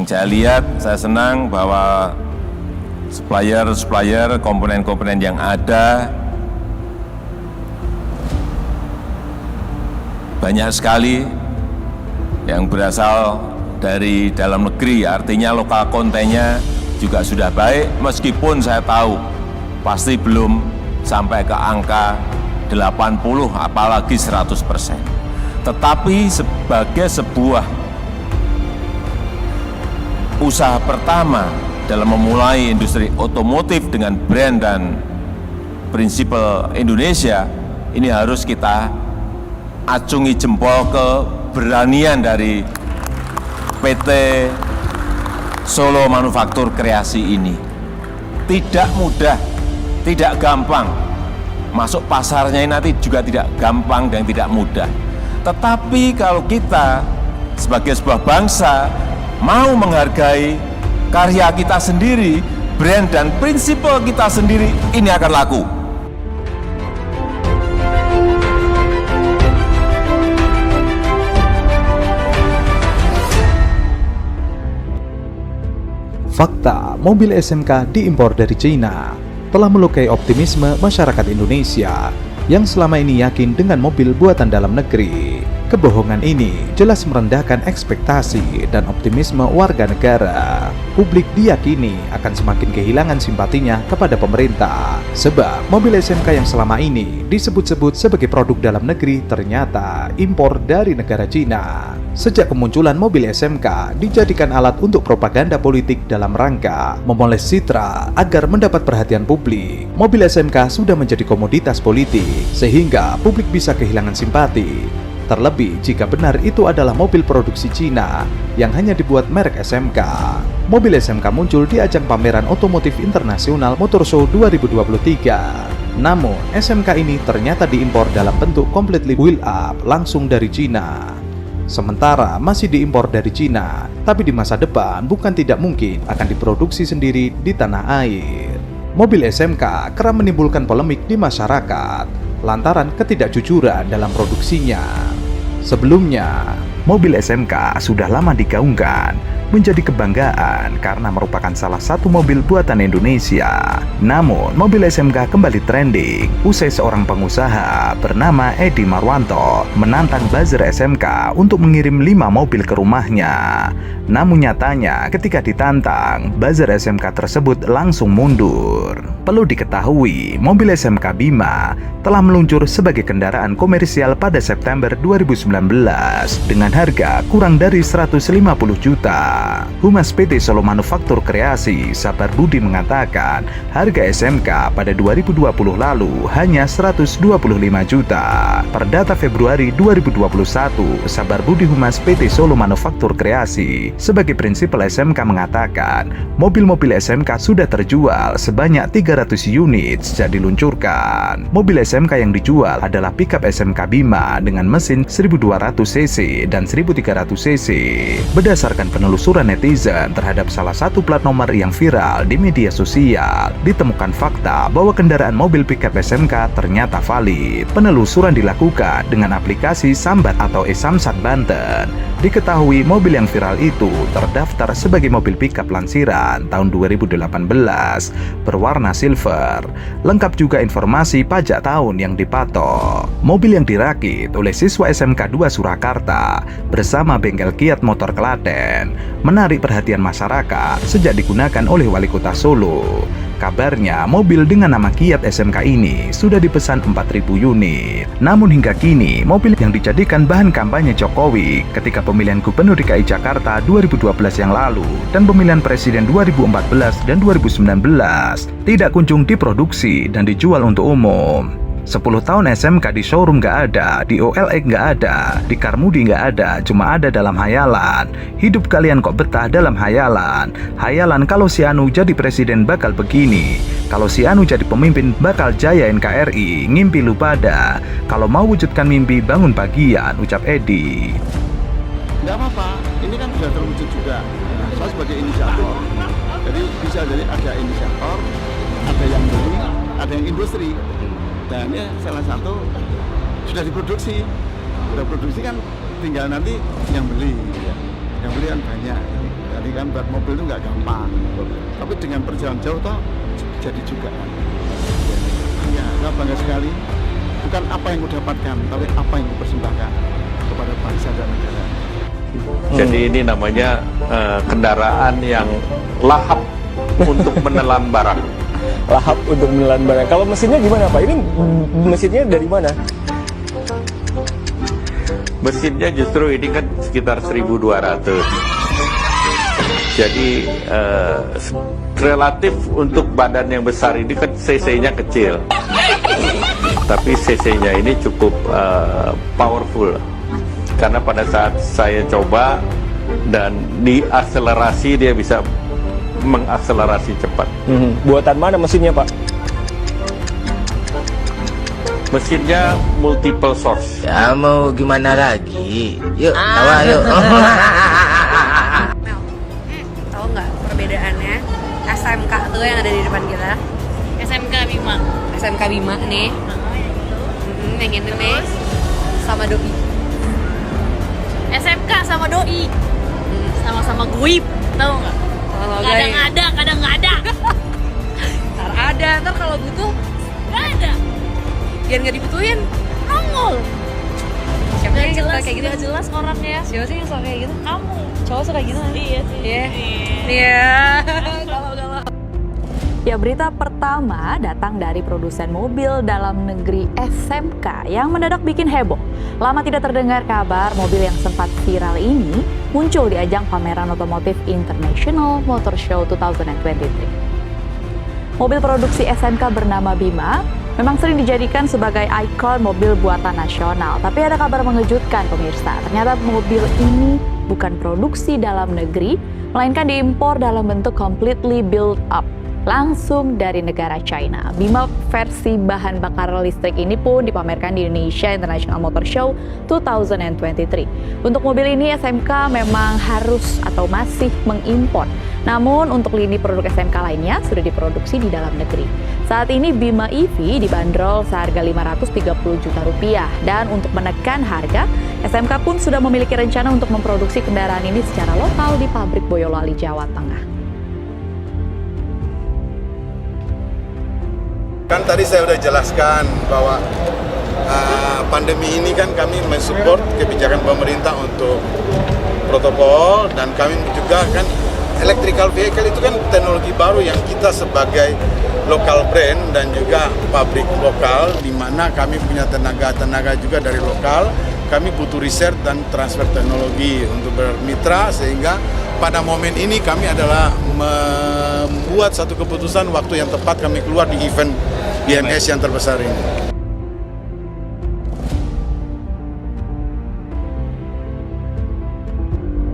Yang saya lihat, saya senang bahwa supplier, komponen-komponen yang ada banyak sekali yang berasal dari dalam negeri, artinya lokal kontennya juga sudah baik, meskipun saya tahu pasti belum sampai ke angka 80, apalagi 100%. Tetapi sebagai sebuah usaha pertama dalam memulai industri otomotif dengan brand dan prinsip Indonesia, ini harus kita acungi jempol keberanian dari PT Solo Manufaktur Kreasi ini. Tidak mudah, tidak gampang. Masuk pasarnya ini nanti juga tidak gampang dan tidak mudah. Tetapi kalau kita sebagai sebuah bangsa mau menghargai karya kita sendiri, brand dan prinsip kita sendiri, ini akan laku. Fakta, mobil SMK diimpor dari China telah melukai optimisme masyarakat Indonesia yang selama ini yakin dengan mobil buatan dalam negeri. Kebohongan ini jelas merendahkan ekspektasi dan optimisme warga negara. Publik diyakini akan semakin kehilangan simpatinya kepada pemerintah. Sebab mobil SMK yang selama ini disebut-sebut sebagai produk dalam negeri ternyata impor dari negara Cina. Sejak kemunculan mobil SMK dijadikan alat untuk propaganda politik dalam rangka memoles citra agar mendapat perhatian publik. Mobil SMK sudah menjadi komoditas politik sehingga publik bisa kehilangan simpati. Terlebih jika benar itu adalah mobil produksi Cina yang hanya dibuat merek SMK. Mobil SMK muncul di ajang pameran otomotif internasional Motor Show 2023. Namun, SMK ini ternyata diimpor dalam bentuk completely wheel up langsung dari Cina. Sementara masih diimpor dari Cina, tapi di masa depan bukan tidak mungkin akan diproduksi sendiri di tanah air. Mobil SMK kerap menimbulkan polemik di masyarakat lantaran ketidakjujuran dalam produksinya. Sebelumnya, mobil SMK sudah lama digaungkan menjadi kebanggaan karena merupakan salah satu mobil buatan Indonesia. Namun, mobil SMK kembali trending usai seorang pengusaha bernama Edi Marwanto menantang buzzer SMK untuk mengirim 5 mobil ke rumahnya. Namun nyatanya ketika ditantang, buzzer SMK tersebut langsung mundur. Perlu diketahui, mobil SMK Bima telah meluncur sebagai kendaraan komersial pada September 2019 dengan harga kurang dari 150 juta. Humas PT Solo Manufaktur Kreasi, Sabar Budi mengatakan harga SMK pada 2020 lalu hanya 125 juta. Per data Februari 2021, Sabar Budi Humas PT Solo Manufaktur Kreasi sebagai prinsipal SMK mengatakan mobil-mobil SMK sudah terjual sebanyak 300 unit sejak diluncurkan. Mobil SMK yang dijual adalah pickup SMK Bima dengan mesin 1200 cc dan 1300 cc. Berdasarkan penelusuran netizen terhadap salah satu plat nomor yang viral di media sosial, ditemukan fakta bahwa kendaraan mobil pickup SMK ternyata valid. Penelusuran dilakukan dengan aplikasi Sambat atau e-Samsat Banten. Diketahui mobil yang viral itu terdaftar sebagai mobil pickup lansiran tahun 2018 berwarna silver. Lengkap juga informasi pajak tahun yang dipatok. Mobil yang dirakit oleh siswa SMK 2 Surakarta bersama bengkel Kiat Motor Klaten menarik perhatian masyarakat sejak digunakan oleh Wali Kota Solo. Kabarnya mobil dengan nama Kiat SMK ini sudah dipesan 4.000 unit. Namun hingga kini mobil yang dijadikan bahan kampanye Jokowi ketika pemilihan Gubernur DKI Jakarta 2012 yang lalu dan pemilihan Presiden 2014 dan 2019 tidak kunjung diproduksi dan dijual untuk umum. 10 tahun SMK di showroom nggak ada, di OLX nggak ada, di Karmudi nggak ada, cuma ada dalam hayalan. Hidup kalian kok betah dalam hayalan. Hayalan kalau si Anu jadi presiden bakal begini, kalau si Anu jadi pemimpin bakal jaya NKRI, ngimpi lu pada. Kalau mau wujudkan mimpi bangun bagian, ucap Edi. Nggak apa-apa, ini kan sudah terwujud juga. Saya sebagai inisiator, jadi bisa jadi ada inisiator, ada yang beli, ada yang industri. Dan ini salah satu sudah diproduksi, kan tinggal nanti yang beli kan banyak. Tadi kan buat mobil itu nggak gampang, tapi dengan perjalanan jauh toh jadi juga. Ya, saya bangga sekali. Bukan apa yang gue dapatkan, tapi apa yang gue persembahkan kepada bangsa dan negara. Jadi ini namanya kendaraan yang lahap untuk menelan barang. Lahap untuk menelan barang. Kalau mesinnya gimana Pak? Ini mesinnya dari mana? Mesinnya justru ini kan sekitar 1.200. Jadi relatif untuk badan yang besar ini kan cc-nya kecil. Tapi cc-nya ini cukup powerful. Karena pada saat saya coba dan diakselerasi dia bisa mengakselerasi cepat. Buatan mana mesinnya Pak? Mesinnya multiple source. Ya mau gimana lagi? Yuk, tawa yuk. Tahu nggak perbedaannya SMK tuh yang ada di depan kita? SMK Bima. SMK Bima nih. Yang ini nih sama Doi. SMK sama Doi. Sama-sama guip, tahu nggak? Kadang ada, kadang nggak ada. Ntar ada, ntar kalau butuh Nggak ada. biar nggak dibutuhin. Nongol. Siapa Nggak yang suka jelas, kayak gitu? nggak jelas orangnya. Siapa sih yang suka kayak gitu? Kamu. Cowok suka gitu kan? Iya sih. Iya. Iya. Galau-galau. Ya, berita pertama datang dari produsen mobil dalam negeri SMK yang mendadak bikin heboh. Lama tidak terdengar kabar mobil yang sempat viral ini muncul di ajang pameran otomotif International Motor Show 2023. Mobil produksi SMK bernama Bima memang sering dijadikan sebagai ikon mobil buatan nasional. Tapi ada kabar mengejutkan pemirsa, ternyata mobil ini bukan produksi dalam negeri, melainkan diimpor dalam bentuk completely built up langsung dari negara China. Bima versi bahan bakar listrik ini pun dipamerkan di Indonesia International Motor Show 2023. Untuk mobil ini SMK memang harus atau masih mengimpor. Namun untuk lini produk SMK lainnya sudah diproduksi di dalam negeri. Saat ini Bima EV dibanderol seharga Rp530 juta. Dan untuk menekan harga, SMK pun sudah memiliki rencana untuk memproduksi kendaraan ini secara lokal di pabrik Boyolali, Jawa Tengah. Kan tadi saya udah jelaskan bahwa pandemi ini kan kami mensupport kebijakan pemerintah untuk protokol, dan kami juga kan electrical vehicle itu kan teknologi baru yang kita sebagai lokal brand dan juga pabrik lokal, di mana kami punya tenaga juga dari lokal. Kami butuh riset dan transfer teknologi untuk bermitra, sehingga pada momen ini kami adalah membuat satu keputusan waktu yang tepat kami keluar di event BMS yang terbesar ini.